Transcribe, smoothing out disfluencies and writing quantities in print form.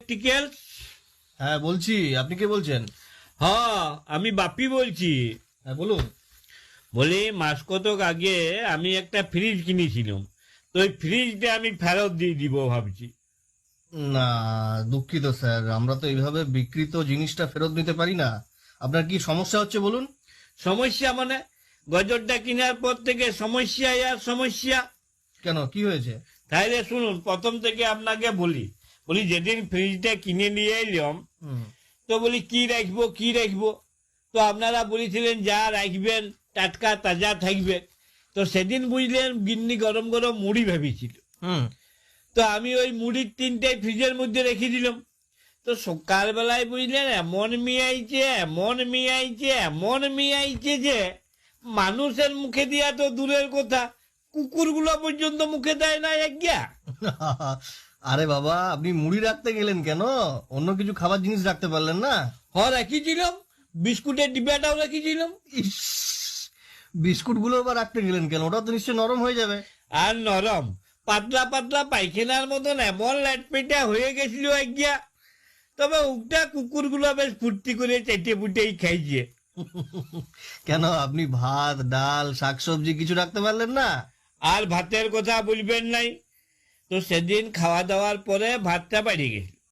Electrical? হ্যাঁ বলছি, আপনি কে বলছেন? হ্যাঁ, আমি বাপি বলছি। হ্যাঁ বলুন। বলি মাস কতক আগে আমি একটা ফ্রিজ কিনেছিলাম, তো ওই ফ্রিজটা আমি ফেরত দিয়ে দিব ভাবছি। না, দুঃখিত স্যার, আমরা তো এইভাবে বিক্রিত জিনিসটা ফেরত নিতে পারি না। আপনার কি সমস্যা হচ্ছে বলুন? সমস্যা মানে? গজরটা কেনার পর থেকে সমস্যা আর সমস্যা। কেন, কি হয়েছে? তাইলে শুনুন, প্রথম থেকে আপনাকে বলি। যেদিন ফ্রিজটা কিনে নিয়ে এলাম, হুম। তো বলি কি রাখবো কি রাখবো, তো আপনারা বলেছিলেন যা রাখবেন টাটকা তাজা থাকবে। তো সেদিন বুঝলেন গিন্নি গরম গরম মুড়ি ভেবেছিল, হুম। তো আমি ওই মুড়ির তিনটে ফ্রিজের মধ্যে রেখে দিলাম। তো সকালবেলায় বুঝলেন এমন মিয়াইছে যে মানুষের মুখে দিয়া তো দূরের কথা, কুকুরগুলো পর্যন্ত মুখে দেয় না একগা। আরে বাবা, আপনি মুড়ি রাখতে গেলেন কেন? অন্য কিছু খাবার জিনিস রাখতে পারলেন না? রেখেছিলাম, বিস্কুটের ডিব্বাটাও রেখেছিলাম। ইস, বিস্কুট গুলো আবার রাখতে গেলেন কেন? ওটা তো নিশ্চয় নরম হয়ে যাবে। আর নরম, পাতলা পাতলা পায়খানার মতন এমন ল্যাটপেটা হয়ে গেছিল একগা। তবে উগটা কুকুরগুলো বেশ ফুর্তি করে চেটে পুটেই খাইছে। কেন, আপনি ভাত ডাল শাকসবজি কিছু রাখতে পারলেন না? আর ভাতের কথা বলবেন নাই, তো সেদিন খাওয়া দাওয়ার পরে ভাতটা বাড়ি গেছিল।